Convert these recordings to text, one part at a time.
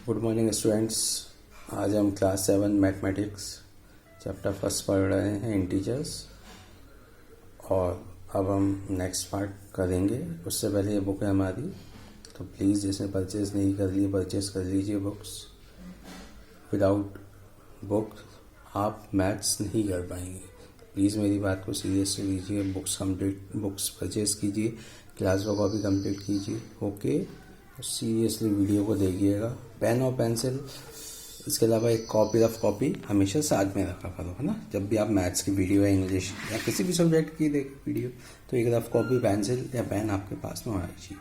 Good morning students. आज हम class 7 mathematics chapter first पढ़ रहे हैं इंटीजर्स, और अब हम नेक्स्ट पार्ट करेंगे। उससे पहले ये बुक है हमारी, तो प्लीज़ जिसने परचेज़ नहीं कर ली परचेज़ कर लीजिए बुक्स। विदाउट बुक आप मैथ्स नहीं कर पाएंगे। प्लीज़ मेरी बात को सीरियसली लीजिए। बुक्स परचेज़ कीजिए, क्लास का कॉपी कंप्लीट कीजिए। ओके, सीरियसली वीडियो को देखिएगा। पेन और पेंसिल, इसके अलावा एक रफ कॉपी हमेशा साथ में रखा करो, है ना। जब भी आप मैथ्स की वीडियो या इंग्लिश या किसी भी सब्जेक्ट की देखें वीडियो, तो एक रफ कॉपी पेंसिल या पेन आपके पास में होना चाहिए।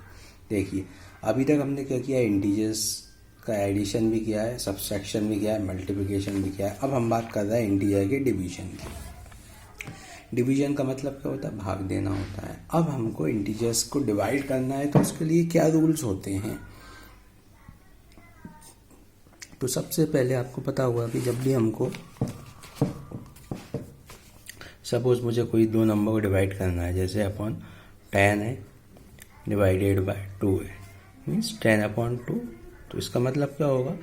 देखिए, अभी तक हमने क्या किया, इंटीजर्स का एडिशन भी किया है, सब्सट्रैक्शन भी किया है, मल्टीप्लिकेशन भी किया है। अब हम बात कर रहे हैं इंटीजर के डिवीजन की। डिवीजन का मतलब क्या होता है? भाग देना होता है। अब हमको इंटीजर्स को डिवाइड करना है, तो उसके लिए क्या रूल्स होते हैं? तो सबसे पहले आपको पता होगा कि जब भी हमको सपोज मुझे कोई दो नंबर को डिवाइड करना है, जैसे अपॉन 10 है डिवाइडेड बाय 2 है, मीन्स 10/2। तो इसका मतलब क्या होगा?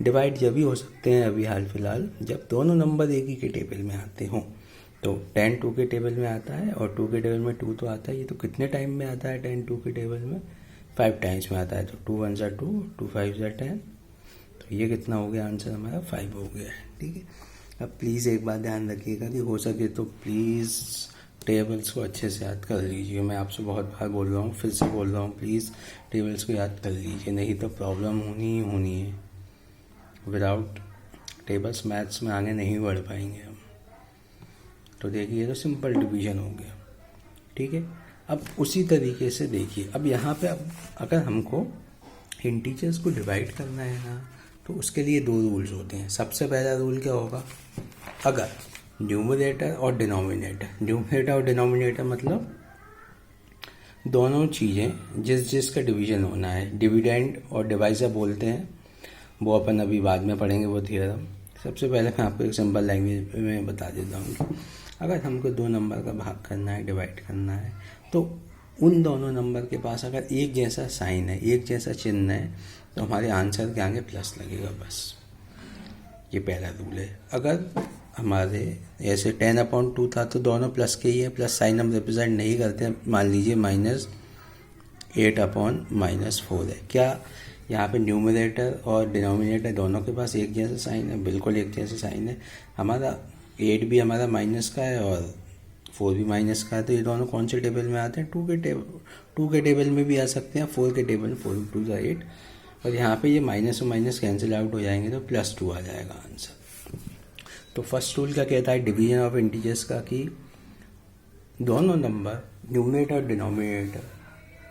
डिवाइड जब भी हो सकते हैं अभी हाल फिलहाल जब दोनों नंबर एक ही के टेबल में आते हों। तो 10 2 के टेबल में आता है और 2 के टेबल में 2 तो आता है। ये तो कितने टाइम में आता है? 10 2 के टेबल में 5 टाइम्स में आता है। तो 2 1 2, 2 5 10। तो ये कितना हो गया? आंसर हमारा 5 हो गया है। ठीक है। अब प्लीज़ एक बात ध्यान रखिएगा कि हो सके तो प्लीज़ टेबल्स को अच्छे से याद कर लीजिए। मैं आपसे बहुत बार बोल रहा हूँ, फिर से बोल रहा हूँ, प्लीज़ टेबल्स को याद कर लीजिए, नहीं तो प्रॉब्लम होनी ही होनी है। विदाउट टेबल्स मैथ्स में आगे नहीं बढ़ पाएंगे हम। तो देखिए, तो सिंपल डिवीजन हो गया। ठीक है। अब उसी तरीके से देखिए, अब यहाँ पे अब अगर हमको इंटीजर्स को डिवाइड करना है ना, तो उसके लिए दो रूल्स होते हैं। सबसे पहला रूल क्या होगा? अगर न्यूमरेटर और डिनोमिनेटर मतलब दोनों चीज़ें जिसका डिवीजन होना है, डिविडेंड और डिवाइजर बोलते हैं, वो अपन अभी बाद में पढ़ेंगे वो थ्योरम। सबसे पहले मैं आपको एक सिंपल लैंग्वेज में बता देता हूँ कि अगर हमको दो नंबर का भाग करना है, डिवाइड करना है, तो उन दोनों नंबर के पास अगर एक जैसा साइन है, एक जैसा चिन्ह है, तो हमारे आंसर के आगे प्लस लगेगा, बस। ये पहला रूल है। अगर हमारे ऐसे 10/2 था तो दोनों प्लस के ही है, प्लस साइन हम रिप्रेजेंट नहीं करते हैं। मान लीजिए -8/-4 है। क्या यहाँ पे न्यूमरेटर और डिनोमिनेटर दोनों के पास एक जैसा साइन है? बिल्कुल एक जैसा साइन है। हमारा 8 भी हमारा माइनस का है और 4 भी माइनस का है। तो ये दोनों कौन से टेबल में आते हैं? 2 के टेबल में भी आ सकते हैं, 4 के टेबल में। 4 2 8। और यहाँ पे ये माइनस और माइनस कैंसिल आउट हो जाएंगे, तो +2 आ जाएगा आंसर। तो फर्स्ट रूल क्या कहता है डिवीजन ऑफ इंटीजर्स का? कि दोनों नंबर न्यूमरेटर और डिनोमिनेटर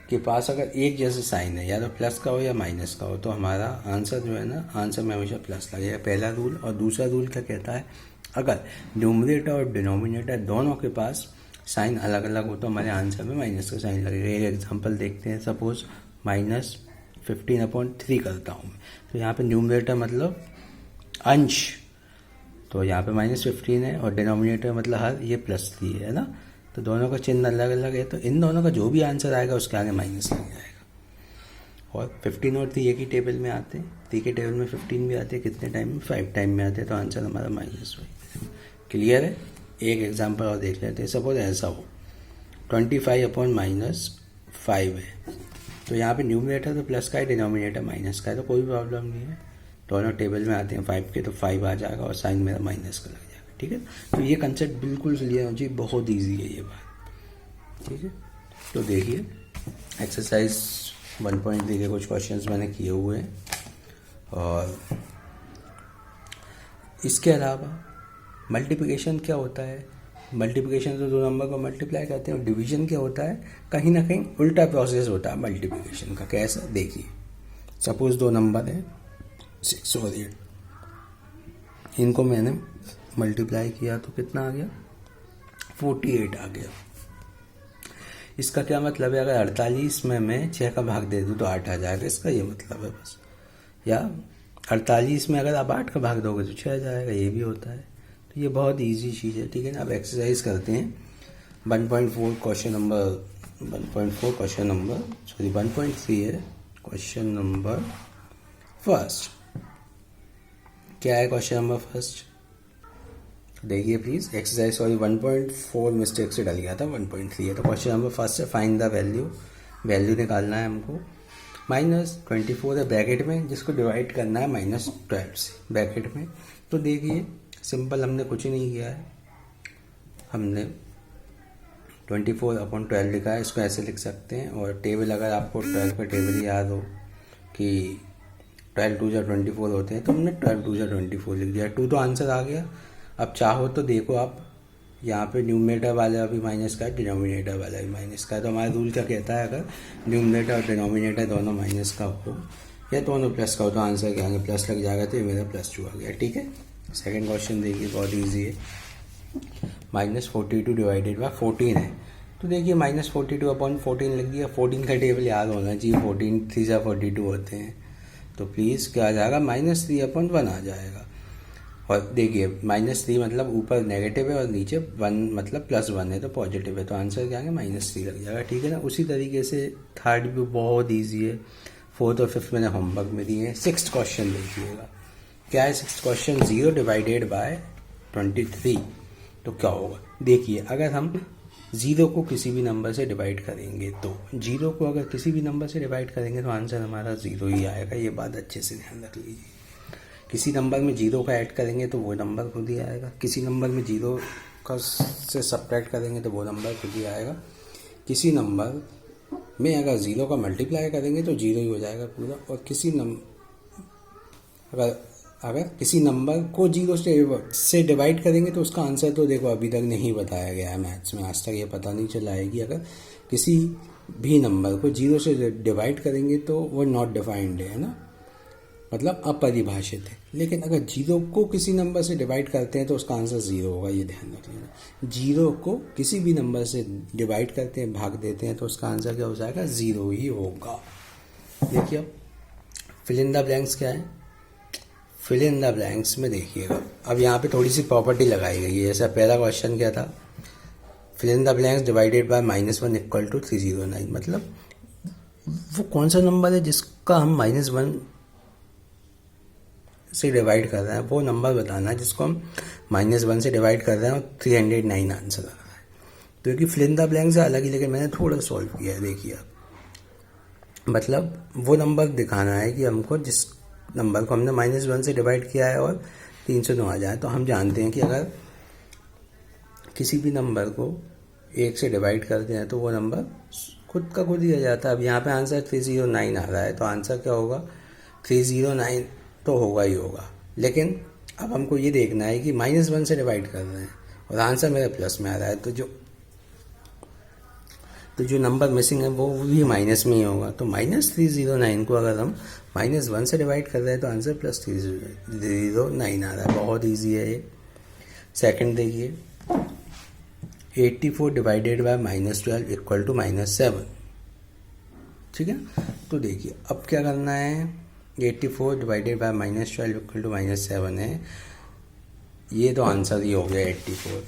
के पास अगर एक जैसा साइन है, या तो प्लस का हो या माइनस का हो, तो हमारा आंसर जो है ना, आंसर में हमेशा प्लस लगेगा। पहला रूल। और दूसरा रूल क्या कहता है? अगर न्यूमरेटर और डिनोमिनेटर दोनों के पास साइन अलग अलग हो, तो हमारे आंसर में माइनस का साइन लगेगा। एक एग्जांपल देखते हैं। सपोज -15/3 करता हूँ, तो यहाँ पे न्यूमरेटर मतलब अंश, तो यहाँ पे -15 है, और डिनोमिनेटर मतलब हर, ये +3 है ना। तो दोनों का चिन्ह अलग अलग है, तो इन दोनों का जो भी आंसर आएगा उसके आगे माइनस लग जाएगा। और 15 और 3 एक ही टेबल में आते हैं। 3 के टेबल में 15 भी आते हैं, कितने टाइम में? 5 टाइम में आते हैं। तो आंसर हमारा -5। क्लियर है? एक एग्जांपल और देख लेते हैं। सपोज ऐसा हो 25/-5 है, तो यहाँ पे न्यूमरेटर तो प्लस का है, डिनोमिनेटर माइनस का है, तो कोई प्रॉब्लम नहीं है। दोनों टेबल में आते हैं 5 के, तो 5 आ जाएगा और साइन मेरा माइनस का लग जाएगा। ठीक है। तो ये कंसेप्ट बिल्कुल क्लियर हो चाहिए, बहुत ईजी है ये बात। ठीक है। तो देखिए, एक्सरसाइज 1.3 के कुछ क्वेश्चंस मैंने किए हुए हैं, और इसके अलावा मल्टीप्लिकेशन क्या होता है? मल्टीप्लिकेशन तो दो नंबर को मल्टीप्लाई करते हैं, और डिवीजन क्या होता है? कहीं ना कहीं उल्टा प्रोसेस होता है मल्टीप्लिकेशन का। कैसा? देखिए, सपोज दो नंबर है 6 और 8, इनको मैंने मल्टीप्लाई किया तो कितना आ गया? 48 आ गया। इसका क्या मतलब है? अगर 48 में मैं 6 का भाग दे दूँ तो 8 आ जाएगा, इसका ये मतलब है बस। या 48 में अगर आप 8 का भाग दोगे तो 6 आ जाएगा, ये भी होता है। तो ये बहुत इजी चीज़ है। ठीक है ना। अब एक्सरसाइज करते हैं। 1.3 क्वेश्चन नंबर 1.3 है क्वेश्चन नंबर फर्स्ट। क्या है क्वेश्चन नंबर फर्स्ट, देखिए प्लीज। एक्सरसाइज सॉरी 1.4 मिस्टेक से डल गया था, 1.3 है। तो क्वेश्चन नंबर फर्स्ट है फाइंड द वैल्यू, वैल्यू निकालना है हमको। -24 है ब्रैकेट में, जिसको डिवाइड करना है -12 से ब्रैकेट में। तो देखिए सिंपल, हमने कुछ नहीं किया है, हमने 24/12 लिखा है। इसको ऐसे लिख सकते हैं। और टेबल, अगर आपको 12 का टेबल याद हो कि 12 2 जा 24 होते हैं, तो हमने 12 2 जा 24 लिख दिया। 2 तो आंसर आ गया। अब चाहो तो देखो आप, यहाँ पे न्यूमरेटर वाला भी माइनस का है, डिनोमिनेटर वाला भी माइनस का है। तो हमारा रूल क्या कहता है, अगर न्यूमरेटर और डिनोमिनेटर दोनों माइनस का हो या दोनों प्लस का हो, तो आंसर क्या आगे प्लस लग जाएगा। तो ये मेरा +2 आ गया। ठीक है, सेकेंड क्वेश्चन देखिए, बहुत ईजी है। -42 डिवाइडेड बाय 14 है। तो देखिए -42/14 लिख दिया। 14 का टेबल याद होना चाहिए, 14 3 जा 42 होते हैं। तो प्लीज़ क्या आ जाएगा, -3/1 आ जाएगा। और देखिए -3 मतलब ऊपर नेगेटिव है और नीचे 1 मतलब +1 है, तो पॉजिटिव है। तो आंसर क्या है, -3 लग जाएगा। ठीक है ना। उसी तरीके से थर्ड भी बहुत ईजी है। फोर्थ और फिफ्थ मैंने होमवर्क में दिए हैं। सिक्स्थ क्वेश्चन देखिएगा, क्या है सिक्स्थ क्वेश्चन, 0 डिवाइडेड बाय 23। तो क्या होगा, देखिए अगर हम 0 को किसी भी नंबर से डिवाइड करेंगे, तो 0 को अगर किसी भी नंबर से डिवाइड करेंगे तो आंसर हमारा 0 ही आएगा। ये बात अच्छे से ध्यान रख लीजिए। किसी नंबर में 0 का ऐड करेंगे तो वो नंबर खुद ही आएगा। किसी नंबर में 0 का से सब्ट्रैक्ट करेंगे तो वो नंबर खुद ही आएगा। किसी नंबर में अगर 0 का मल्टीप्लाई करेंगे तो 0 ही हो जाएगा पूरा। और किसी अगर किसी नंबर को 0 से डिवाइड करेंगे तो उसका आंसर तो देखो अभी तक नहीं बताया गया है मैथ्स में, आज तक ये पता नहीं चला है कि अगर किसी भी नंबर को 0 से डिवाइड करेंगे तो वो नॉट डिफाइंड है ना, मतलब अपरिभाषित है। लेकिन अगर 0 को किसी नंबर से डिवाइड करते हैं तो उसका आंसर 0 होगा, ये ध्यान रख लेना। 0 को किसी भी नंबर से डिवाइड करते हैं, भाग देते हैं, तो उसका आंसर क्या हो जाएगा, 0 ही होगा। देखिए अब फिल इन द ब्लैंक्स क्या है, फिल इन द ब्लैंक्स में देखिएगा अब यहाँ पे थोड़ी सी प्रॉपर्टी लगाई गई है। जैसा पहला क्वेश्चन क्या था, fill in the blanks divided by -1 = 309। मतलब वो कौन सा नंबर है जिसका हम -1 से डिवाइड कर रहे हैं, वो नंबर बताना है जिसको हम -1 से डिवाइड कर रहे हैं और 309 आंसर आ रहा है। तो क्योंकि फिल इन द ब्लैंक्स है अलग ही, लेकिन मैंने थोड़ा सॉल्व किया है। देखिए मतलब वो नंबर दिखाना है कि हमको जिस नंबर को हमने -1 से डिवाइड किया है और 309 आ जाए। तो हम जानते हैं कि अगर किसी भी नंबर को 1 से डिवाइड करते हैं तो वो नंबर खुद का खुद ही आ जाता है। अब यहाँ पे आंसर 309 आ रहा है, तो आंसर क्या होगा, 309 तो होगा ही होगा। लेकिन अब हमको ये देखना है कि -1 से डिवाइड कर रहे हैं और आंसर मेरे प्लस में आ रहा है, तो जो नंबर मिसिंग है वो भी माइनस में ही होगा। तो -309 को अगर हम -1 से डिवाइड कर रहे हैं तो आंसर +309 आ रहा है। बहुत ईजी है ये। सेकंड देखिए, 84 डिवाइडेड बाय -12 = -7। ठीक है, तो देखिए अब क्या करना है, 84 डिवाइडेड बाय -12 = -7 है। ये तो आंसर ही हो गया 84।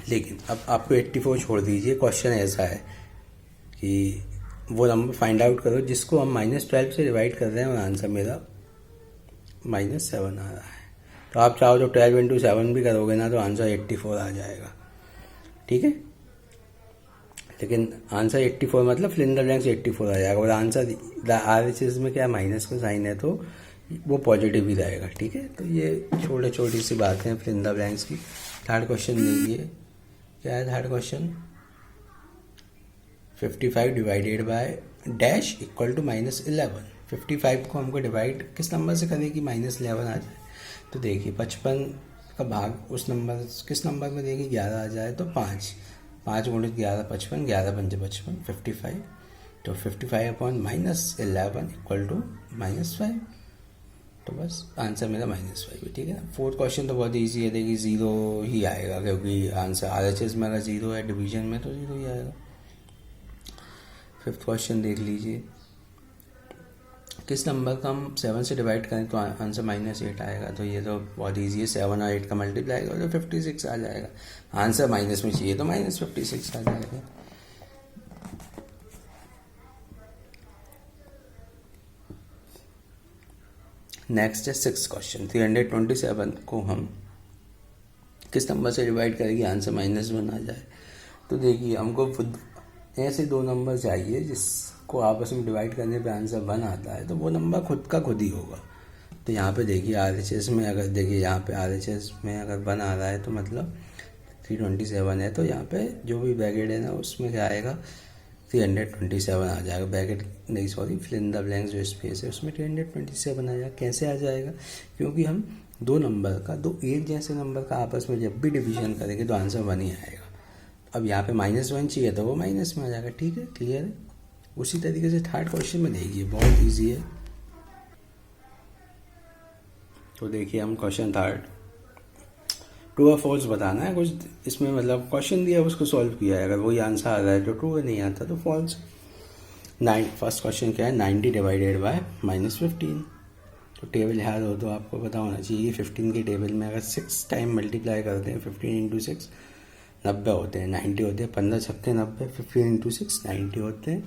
लेकिन अब आपको 84 छोड़ दीजिए, क्वेश्चन ऐसा है कि वो नंबर फाइंड आउट करो जिसको हम -12 से डिवाइड कर रहे हैं और आंसर मेरा -7 आ रहा है। तो आप चाहो तो 12 × 7 भी करोगे ना तो आंसर 84 आ जाएगा। ठीक है, लेकिन आंसर 84 मतलब फिल इन द ब्लैंक्स 84 आ जाएगा। और आंसर RHS में क्या माइनस का साइन है तो वो पॉजिटिव ही रहेगा। ठीक है, तो ये छोटी सी बातें हैं फिल इन द ब्लैंक्स की। थर्ड क्वेश्चन देखिए, क्या है third question, 55 divided by dash = -11। 55 को हमको डिवाइड किस नंबर से करें कि -11 आ जाए। तो देखिए 55 का भाग उस नंबर किस नंबर में देंगे, 11 आ जाए तो 5 × 11 55, 11 × 5 = 55। तो 55/-11 = -5। तो बस आंसर मेरा -5 है। ठीक है ना। फोर्थ क्वेश्चन तो बहुत ईजी है, देखिए 0 ही आएगा क्योंकि आंसर RHS में अगर 0 है डिवीजन में तो 0 ही आएगा। फिफ्थ क्वेश्चन देख लीजिए, किस नंबर का हम 7 से डिवाइड करें तो आंसर -8 आएगा। तो ये तो बहुत ईजी है, 7 और 8 का मल्टीप्लाई करो तो 56 आ जाएगा। आंसर माइनस में चाहिए तो -56 आ जाएगा। नेक्स्ट है 6 क्वेश्चन। 327 को हम किस नंबर से डिवाइड करेंगे आंसर -1 आ जाए। तो देखिए हमको ऐसे दो नंबर चाहिए जिसको आपस में डिवाइड करने पे आंसर 1 आता है, तो वो नंबर खुद का खुद ही होगा। तो यहाँ पे देखिए RHS में अगर देखिए यहाँ पे RHS में अगर 1 आ रहा है तो मतलब 327 है, तो यहाँ पे जो भी ब्रैकेट है ना उसमें क्या आएगा 327 आ जाएगा। ब्रैकेट नहीं sorry fill in the blanks जो स्पेस है उसमें 327 आ जाएगा। कैसे आ जाएगा? क्योंकि हम दो नंबर का दो एक जैसे नंबर का आपस में जब भी डिवीजन करेंगे तो आंसर 1 ही आएगा। अब यहाँ पे -1 चाहिए तो वो माइनस में आ जाएगा। ठीक है, क्लियर है। उसी तरीके से थर्ड क्वेश्चन में देखिए बहुत ईजी है। तो देखिए हम क्वेश्चन थर्ड ट्रू और फॉल्स बताना है कुछ इसमें, मतलब क्वेश्चन दिया है उसको सॉल्व किया है। अगर वही आंसर आ रहा है तो ट्रू है, नहीं आता तो फॉल्स। फर्स्ट क्वेश्चन क्या है 90 डिवाइडेड बाय -15। तो टेबल याद हो तो आपको पता होना चाहिए 15 के टेबल में अगर 6 टाइम मल्टीप्लाई करते हैं 15 × 6 90 होते हैं, 90 होते हैं, 15 छक्के 90, 15 × 6 90 होते हैं।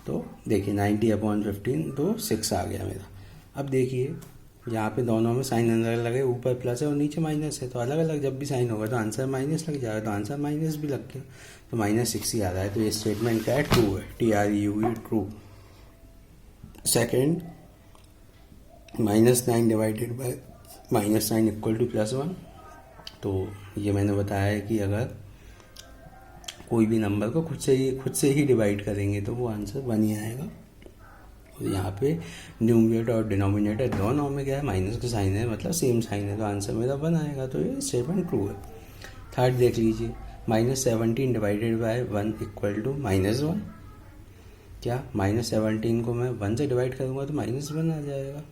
तो देखिए 90/15 तो 6 आ गया मेरा। अब देखिए यहाँ पे दोनों में साइन अलग अलग है, ऊपर प्लस है और नीचे माइनस है, तो अलग अलग जब भी साइन होगा तो आंसर माइनस लग जाएगा, तो आंसर माइनस भी लग गया, तो -6 ही आ रहा है। तो ये स्टेटमेंट क्या है? ट्रू है, TRUE true. Second -9 divided by -9 = +1। तो ये मैंने बताया है कि अगर कोई भी नंबर को खुद से ही डिवाइड करेंगे तो वो आंसर 1 ही आएगा। और यहाँ पे न्यूमरेटर और डिनोमिनेटर दोनों में क्या है माइनस का साइन है, मतलब सेम साइन है, तो आंसर मेरा 1 आएगा। तो ये स्टेटमेंट ट्रू है। थर्ड देख लीजिए -17 डिवाइडेड बाय 1 = -1। क्या -17 को मैं 1 से डिवाइड करूँगा तो -1 आ जाएगा।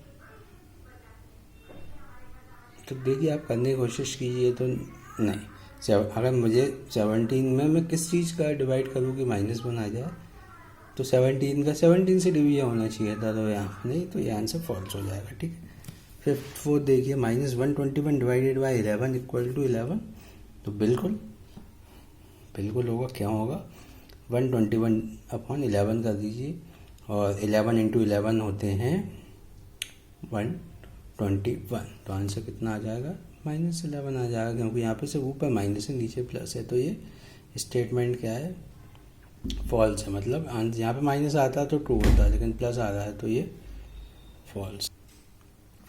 तो देखिए आप करने की कोशिश कीजिए तो नहीं, अगर मुझे 17 में मैं किस चीज़ का डिवाइड करूँ कि -1 आ जाए, तो 17 का 17 से डिवीजन होना चाहिए था, तो यहाँ नहीं, तो ये आंसर फॉल्स हो जाएगा। ठीक है। फिर फोर्थ देखिए -121 डिवाइडेड बाय 11 = 11। तो बिल्कुल होगा। क्या होगा? 121/11 कर दीजिए, और 11 × 11 होते हैं 121। तो आंसर कितना आ जाएगा? -11 आ जाएगा, क्योंकि यहाँ पे सिर्फ ऊपर माइनस है नीचे प्लस है। तो ये स्टेटमेंट क्या है? फॉल्स है। मतलब यहाँ पे माइनस आता है तो ट्रू होता है, लेकिन प्लस आ रहा है तो ये फॉल्स।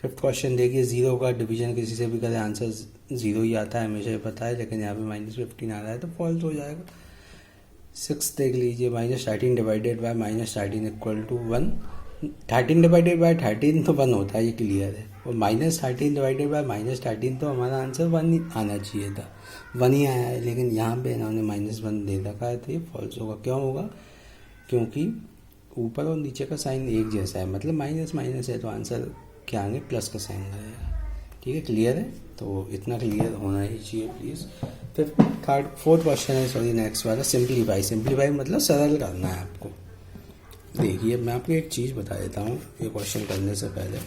फिफ्थ क्वेश्चन देखिए 0 का डिवीजन किसी से भी करें आंसर 0 ही आता है, हमेशा ही पता है, लेकिन यहाँ पे -15 आ रहा है तो फॉल्स हो जाएगा। 6 देख लीजिए -13 डिवाइडेड बाय -13 = 1। 13 डिवाइडेड बाय 13 तो 1 होता है, ये क्लियर है, और -13 डिवाइडेड बाय -13 तो हमारा आंसर 1 ही आना चाहिए था, 1 ही आया है, लेकिन यहाँ पे इन्होंने -1 दे रखा है, तो ये फॉल्स होगा। क्यों होगा? क्योंकि ऊपर और नीचे का साइन एक जैसा है, मतलब माइनस माइनस है, तो आंसर क्या आएंगे? प्लस का साइन आएगा। ठीक है, क्लियर है। तो इतना क्लियर होना ही चाहिए प्लीज़। फिर फोर्थ क्वेश्चन है, सॉरी नेक्स्ट वाला सिंप्लीफाई मतलब सरल करना है आपको। देखिए मैं आपको एक चीज़ बता देता हूँ ये क्वेश्चन करने से पहले।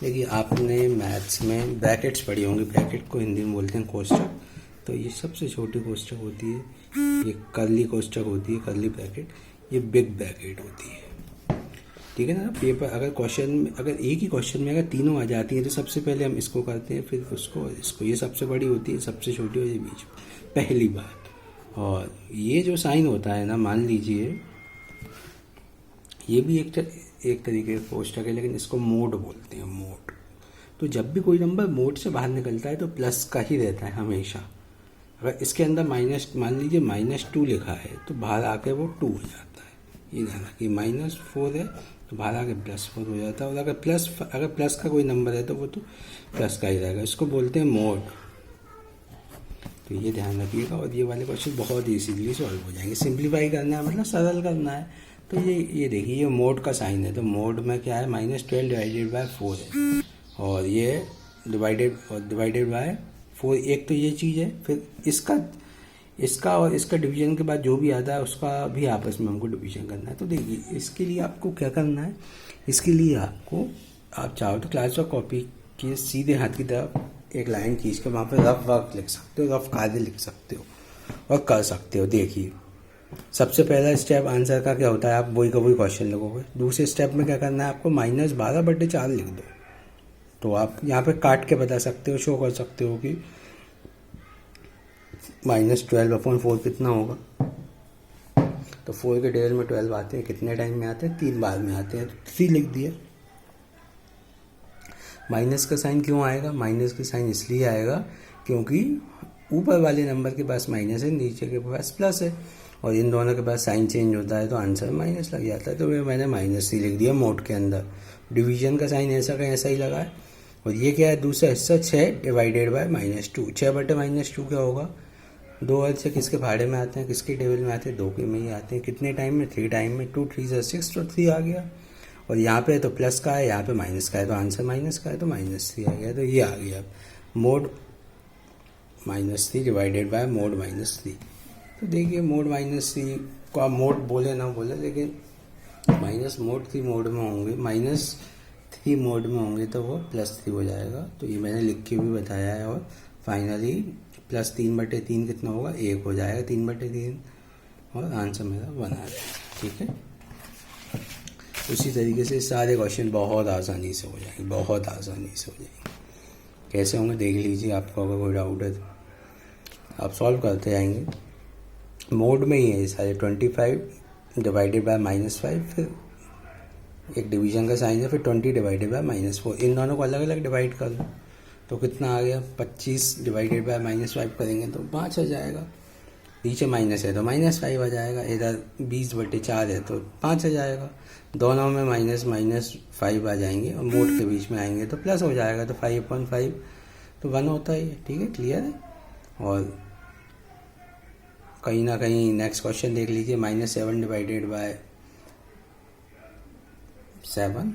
देखिए आपने मैथ्स में ब्रैकेट्स पढ़ी होंगी, ब्रैकेट को हिंदी में बोलते हैं कोष्टक। तो ये सबसे छोटी कोष्टक होती है, ये कर्ली कोष्टक होती है, कर्ली ब्रैकेट, ये बिग ब्रैकेट होती है। ठीक है ना। पेपर अगर क्वेश्चन में अगर एक ही क्वेश्चन में अगर तीनों आ जाती हैं तो सबसे पहले हम इसको करते हैं, फिर उसको और इसको। ये सबसे बड़ी होती है, सबसे छोटी होती है बीच में, पहली बात। और ये जो साइन होता है ना, मान लीजिए ये भी एक तरीके का कोष्टक है, लेकिन इसको मोड बोलते हैं, मोड। तो जब भी कोई नंबर मोड से बाहर निकलता है तो प्लस का ही रहता है हमेशा। अगर इसके अंदर माइनस, मान लीजिए -2 लिखा है, तो बाहर आके वो 2 हो जाता है। ये ध्यान रखिए, -4 है तो बाहर आके +4 हो जाता है, और अगर प्लस का कोई नंबर है तो वो तो प्लस का ही रहेगा। इसको बोलते हैं मोड। तो ये ध्यान रखिएगा, और ये वाले क्वेश्चन बहुत इजीली सॉल्व हो जाएंगे। सिंप्लीफाई करना है मतलब सरल करना है। तो ये देखिए ये मोड का साइन है, तो मोड में क्या है -12 डिवाइडेड बाय 4 है, और ये डिवाइडेड बाय 4। एक तो ये चीज़ है, फिर इसका और इसका डिवीजन के बाद जो भी आता है उसका भी आपस में हमको डिवीजन करना है। तो देखिए इसके लिए आपको क्या करना है, इसके लिए आपको, आप चाहो तो क्लास वर्क कॉपी के सीधे हाथ की तरफ एक लाइन खींच के वहाँ पर रफ वर्क लिख सकते हो, रफ कार्य लिख सकते हो और कर सकते हो। देखिए सबसे पहला स्टेप आंसर का क्या होता है, आप वही का वही क्वेश्चन लिखोगे। दूसरे स्टेप में क्या करना है आपको, -12/4 लिख दो। तो आप यहाँ पे काट के बता सकते हो, शो कर सकते हो कि -12/4 कितना होगा। तो 4 के टेबल में 12 आते हैं, कितने टाइम में आते हैं? 3 बार में आते हैं, तो 3 लिख दिया। माइनस का साइन क्यों आएगा? माइनस का साइन इसलिए आएगा क्योंकि ऊपर वाले नंबर के पास माइनस है, नीचे के पास प्लस है, और इन दोनों के पास साइन चेंज होता है तो आंसर माइनस लग जाता है। तो मैंने -3 लिख दिया मोड के अंदर। डिवीजन का साइन ऐसा का ऐसा ही लगा है। और ये क्या है? दूसरा हिस्सा 6 डिवाइडेड बाय -2। 6/-2 क्या होगा? 2 और 6 किसके भाड़े में आते हैं, किसके टेबल में आते हैं? 2 के में ही आते हैं। कितने टाइम में? 3 टाइम में। 2 3 6, तो 3 आ गया। और यहाँ पे तो प्लस का है, यहाँ पे माइनस का है, तो आंसर माइनस का है, तो -3 आ गया। तो ये आ गया मोड -3 डिवाइडेड बाय मोड -3। तो देखिए मोड -3 को आप मोड बोले ना बोले, लेकिन -3 मोड में होंगे, -3 मोड में होंगे तो वो +3 हो जाएगा। तो ये मैंने लिख के भी बताया है। और फाइनली +3/3 कितना होगा? 1 हो जाएगा 3/3, और आंसर मेरा 1 आ जाएगा। ठीक है, उसी तरीके से सारे क्वेश्चन बहुत आसानी से हो जाएंगे, बहुत आसानी से हो जाएंगे। कैसे होंगे देख लीजिए, आपको अगर कोई डाउट है तो आप सॉल्व करते जाएंगे। मोड में ही है ये सारे। 25 डिवाइडेड बाय -5, फिर एक डिवीजन का साइन है, फिर 20 डिवाइडेड बाय -4। इन दोनों को अलग अलग डिवाइड कर लो तो कितना आ गया? 25 डिवाइडेड बाय -5 करेंगे तो 5 आ जाएगा। नीचे माइनस है तो -5 आ जाएगा। इधर 20/4 है तो 5 आ जाएगा। दोनों में -5 आ जाएंगे, और मोड के बीच में आएंगे तो प्लस हो जाएगा। तो 5/5 तो 1 होता ही है। ठीक है, क्लियर है। और कहीं ना कहीं नेक्स्ट क्वेश्चन देख लीजिए। -7 डिवाइडेड बाय 7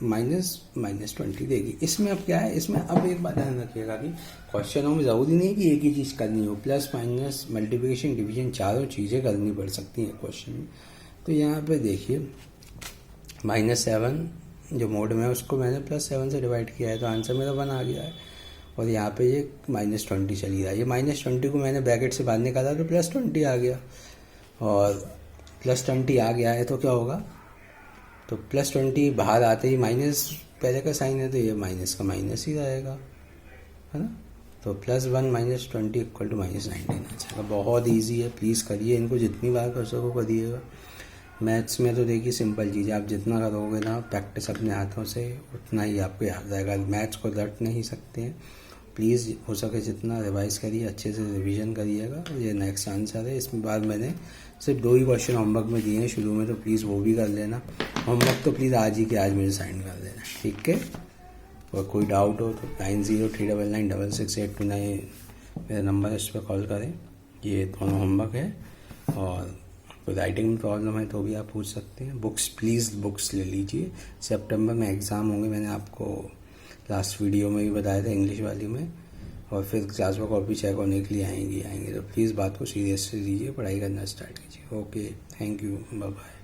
-20 देगी। इसमें अब क्या है? इसमें अब एक बात ध्यान रखिएगा कि क्वेश्चनों में ज़रूरी नहीं कि एक ही चीज़ करनी हो। प्लस माइनस मल्टीप्लिकेशन डिवीजन चारों चीज़ें करनी पड़ सकती हैं क्वेश्चन में। तो यहाँ पे देखिए -7 जो मोड में है उसको मैंने +7 से डिवाइड किया है, तो आंसर मेरा 1 आ गया है। और यहाँ पे ये -20 चली रहा है। ये -20 को मैंने ब्रैकेट से बाहर निकाला तो +20 आ गया। और +20 आ गया है तो क्या होगा? तो +20 बाहर आते ही माइनस पहले का साइन है, तो ये माइनस का माइनस ही रहेगा, है ना। तो +1 -20 = -19 आ जाएगा। बहुत इजी है, प्लीज़ करिए इनको, जितनी बार कर सको करिएगा। मैथ्स में तो देखिए सिंपल चीज़ है, आप जितना करोगे ना प्रैक्टिस अपने हाथों से, उतना ही आपको याद रहेगा। मैथ्स को रट नहीं सकते हैं। प्लीज़ हो सके जितना रिवाइज करिए, अच्छे से रिवीजन करिएगा। ये नेक्स्ट आंसर है। इसमें बाद मैंने सिर्फ 2 ही क्वेश्चन होमवर्क में दिए हैं शुरू में, तो प्लीज़ वो भी कर लेना। होमवर्क तो प्लीज़ आज ही के आज मुझे साइन कर देना, ठीक है। और कोई डाउट हो तो 9039966829 मेरा नंबर है, इस पर कॉल करें। ये दोनों होमवर्क है। और कोई राइटिंग में प्रॉब्लम है तो भी आप पूछ सकते हैं। बुक्स प्लीज़ बुक्स ले लीजिए। सितंबर में एग्ज़ाम होंगे, मैंने आपको लास्ट वीडियो में भी बताया था इंग्लिश वाली में। और फिर क्लास वर्क कॉपी चेक होने के लिए आएंगे। तो प्लीज़ बात को सीरियस से लीजिए, पढ़ाई करना स्टार्ट कीजिए। Okay, thank you, bye bye.